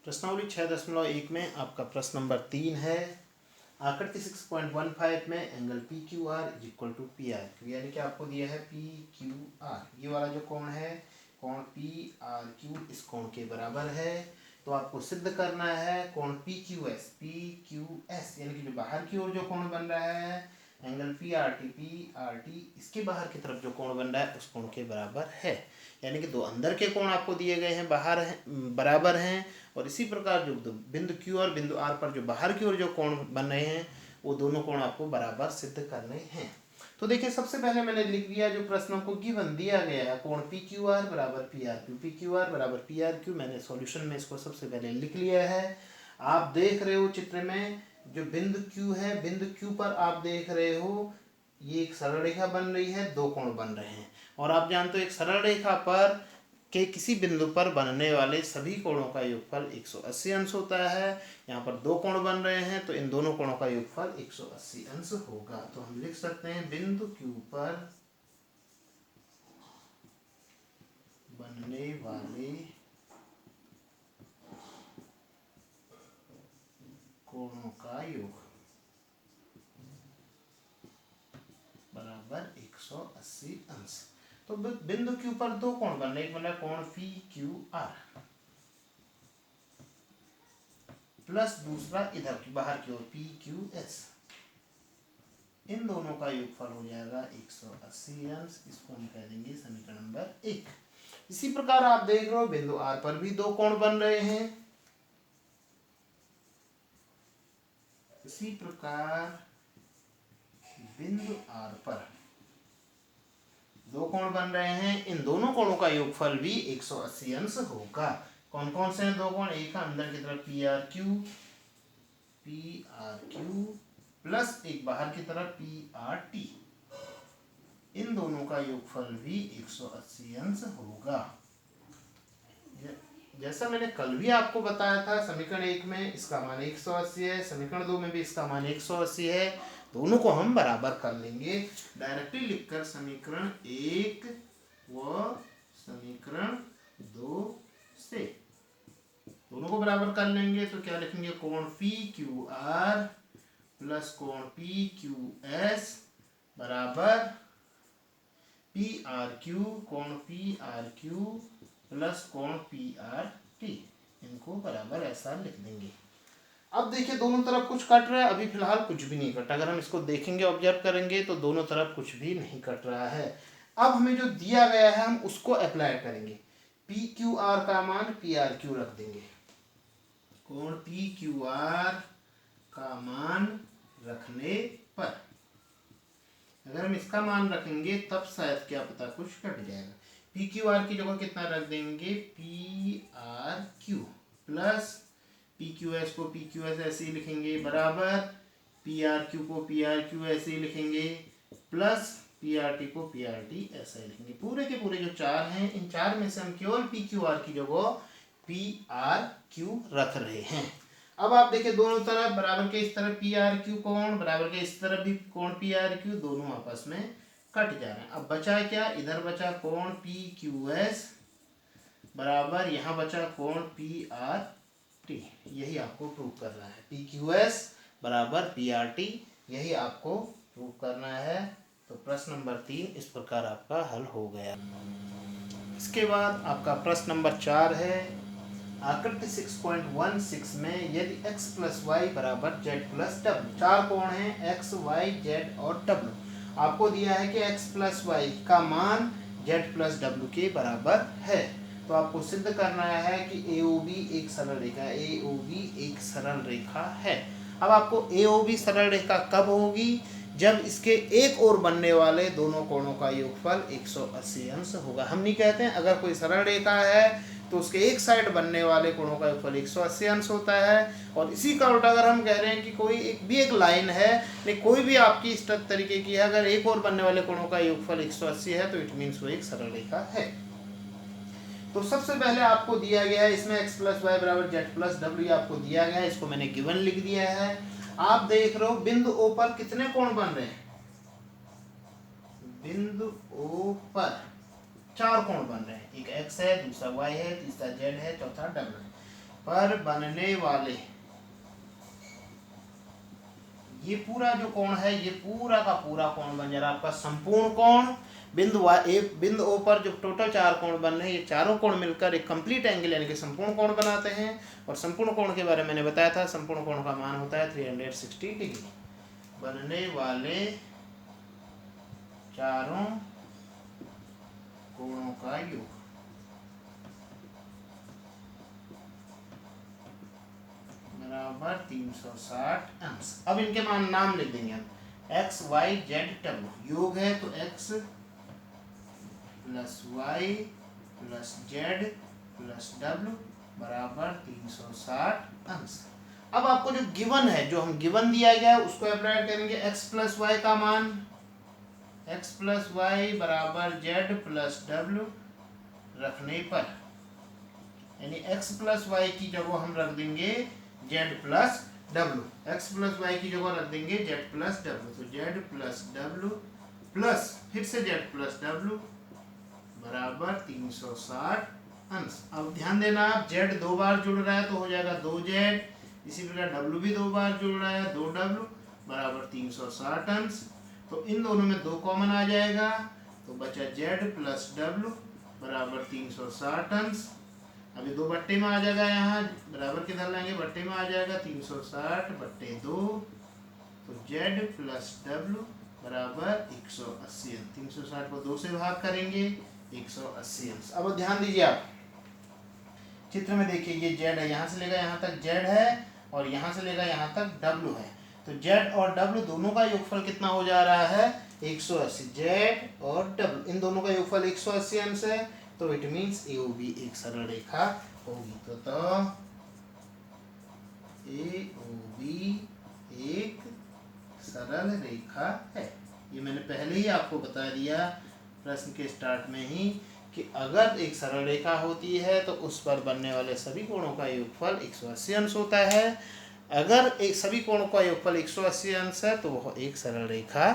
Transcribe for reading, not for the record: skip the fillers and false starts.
प्रश्नावली 6.1 में आपका प्रश्न नंबर 3 है। आकृति 6.15 में angle P Q R is equal to P R Q, यानी कि आपको दिया है पी क्यू आर, ये वाला जो कोण है कोण पी आर क्यू इस कोण के बराबर है। तो आपको सिद्ध करना है कोण पी क्यू एस यानी कि जो बाहर की ओर जो कोण बन रहा है एंगल पी आर टी इसके बाहर की तरफ जो कोण बन रहा है उस कोण के बराबर है। यानी कि दो अंदर के कोण आपको दिए गए हैं बाहर हैं बराबर हैं, और इसी प्रकार जो बिंदु क्यू और बिंदु आर पर जो बाहर की ओर जो कोण बन रहे हैं वो दोनों कोण आपको बराबर सिद्ध करने हैं। तो देखिए सबसे पहले मैंने लिख दिया जो प्रश्नों को गिवन दिया गया है कोण पी क्यू आर बराबर P R Q, P Q are बराबर पी आर क्यू, मैंने सॉल्यूशन में इसको सबसे पहले लिख लिया है। आप देख रहे हो चित्र में जो बिंदु क्यू है, बिंदु क्यू पर आप देख रहे हो ये एक सरल रेखा बन रही है, दो कोण बन रहे हैं, और आप जानते हो एक सरल रेखा पर के किसी बिंदु पर बनने वाले सभी कोणों का योगफल 180 अंश होता है। यहाँ पर दो कोण बन रहे हैं तो इन दोनों कोणों का योगफल 180 अंश होगा। तो हम लिख सकते हैं बिंदु क्यू पर बनने वाले कोणों का योग बराबर 180 अंश। तो बिंदु क्यू पर दो कोण बन रहे, एक बन रहा है कोण पी क्यू आर प्लस दूसरा इधर की बाहर की ओर पी क्यू एस, इन दोनों का योगफल हो जाएगा 180 अंश। इसको हम कह देंगे समीकरण नंबर 1। इसी प्रकार आप देख रहे हो बिंदु आर पर भी दो कोण बन रहे हैं। इसी प्रकार बिंदु आर पर दो कोण बन रहे हैं, इन दोनों कोणों का योगफल भी 180 अंश होगा। कौन कौन से हैं दो कोण? एक अंदर की तरफ पी आर क्यू प्लस एक बाहर की तरफ पी आर टी, इन दोनों का योगफल भी 180 अंश होगा। जैसा मैंने कल भी आपको बताया था समीकरण 1 में इसका मान 180 है, समीकरण 2 में भी इसका मान 180 है, दोनों को हम बराबर कर लेंगे डायरेक्टली लिखकर समीकरण 1 व समीकरण 2 से दोनों को बराबर कर लेंगे। तो क्या लिखेंगे कोण पी क्यू आर प्लस कोण पी क्यू एस बराबर पी आर क्यू, कोण पी आर क्यू प्लस कोण पी आर टी, इनको बराबर ऐसा लिख देंगे। अब देखिए दोनों तरफ कुछ कट रहा है, अभी फिलहाल कुछ भी नहीं कटा। अगर हम इसको देखेंगे ऑब्जर्व करेंगे तो दोनों तरफ कुछ भी नहीं कट रहा है। अब हमें जो दिया गया है हम उसको अप्लाई करेंगे। पी क्यू आर का मान पी आर क्यू रख देंगे, कोण पी क्यू आर का मान रखने पर अगर हम इसका मान रखेंगे तब शायद क्या पता कुछ कट जाएगा। पी क्यू आर की जगह कितना रख देंगे P R Q plus P Q S को पी क्यू एस ऐसे ही लिखेंगे बराबर पी आर क्यू को पी आर क्यू ऐसे ही लिखेंगे प्लस पी आर टी को पी आर टी ऐसे ही लिखेंगे। पूरे के पूरे जो चार हैं इन चार में से हम केवल पी क्यू आर की जगह पी आर क्यू रख रहे हैं। अब आप देखिए दोनों तरफ बराबर के इस तरफ पी आर क्यू कोण, बराबर के इस तरफ भी कोण पी आर क्यू, दोनों आपस में कट जा रहे हैं। अब बचा क्या? इधर बचा कोण पी क्यू एस बराबर यहाँ बचा कोण पी आर टी, यही आपको प्रूव करना है। पी क्यू एस बराबर पी आर टी, यही आपको प्रूव करना है। तो प्रश्न नंबर 3 इस प्रकार आपका हल हो गया। इसके बाद आपका प्रश्न नंबर 4 है। आकृति 6.16 में यदि x प्लस वाई बराबर z प्लस डब्ल्यू, चार कोण हैं x, y, z और w, आपको दिया है कि x प्लस वाई का मान z प्लस डब्ल्यू के बराबर है। तो आपको सिद्ध करना है कि AOB एक सरल रेखा, AOB एक सरल रेखा है। अब आपको AOB सरल रेखा कब होगी? जब इसके एक ओर बनने वाले दोनों कोणों का योगफल 180 अंश होगा। हम नहीं कहते हैं अगर कोई सरल रेखा है तो उसके एक साइड बनने वाले कोणों का योगफल 180 अंश होता है, और इसी का उल्टा अगर हम कह रहे हैं कि कोई एक लाइन है नहीं कोई भी आपकी इस तरीके की है, अगर एक और बनने वाले कोणों का योगफल 180 है तो इट मीन्स वो एक सरल रेखा है। तो सबसे पहले आपको दिया गया है इसमें x प्लस वाई बराबर जेड प्लस डब्ल्यू आपको दिया गया है, इसको मैंने गिवन लिख दिया है। आप देख रहे हो बिंदु O पर कितने कोण बन रहे हैं? बिंदु O पर चार कोण बन रहे हैं, एक x है, दूसरा y है, तीसरा z है, चौथा w है। पर बनने वाले ये पूरा जो कोण है, ये पूरा का पूरा कोण बन जा रहा है आपका संपूर्ण कोण। बिंदु ओ पर जो टोटल 4 कोण बन रहे हैं, ये चारों कोण मिलकर एक कंप्लीट एंगल यानी कि संपूर्ण कोण बनाते हैं। और संपूर्ण कोण के बारे में मैंने बताया था, संपूर्ण कोण का मान होता है 360 डिग्री। बनने वाले चारों कोणों का योग बराबर 360 अंश। अब इनके मान नाम लिख देंगे हम, x y z w योग है तो x plus y plus z plus w बराबर 360 अंश। अब आपको जो गिवन है, जो हम गिवन दिया गया है उसको अप्लाई करेंगे। x प्लस y का मान x प्लस वाई बराबर z प्लस w रखने पर, यानी x प्लस वाई की जगह हम रख देंगे z plus w, x plus Y की जगह रख देंगे z प्लस w, तो z प्लस w प्लस फिर से z प्लस w बराबर 360 अंश। अब ध्यान देना, आप z 2 बार जुड़ रहा है तो हो जाएगा 2z, इसी प्रकार w भी 2 बार जुड़ रहा है 2w बराबर 360 अंश। तो इन दोनों में 2 कॉमन आ जाएगा तो बचा z प्लस w बराबर 360 अंश। अभी 2 बट्टे में आ जाएगा, यहाँ बराबर किधर लाएंगे, बट्टे में आ जाएगा 360 बट्टे 2, तो z प्लस w बराबर 180। 360 को 2 से भाग करेंगे 180 अंश। अब ध्यान दीजिए, आप चित्र में देखिए, ये z है, यहाँ से लेगा यहाँ तक z है और यहाँ से लेगा यहाँ तक w है, तो z और w दोनों का योगफल कितना हो जा रहा है 180। z और w इन दोनों का योगफल 180 अंश है, तो इट मीन्स AOB एक सरल रेखा होगी। तो AOB एक सरल रेखा है। ये मैंने पहले ही आपको बता दिया प्रश्न के स्टार्ट में ही कि अगर एक सरल रेखा होती है तो उस पर बनने वाले सभी कोणों का योगफल 180 अंश होता है। अगर एक सभी कोणों का योगफल 180 अंश है तो वह एक सरल रेखा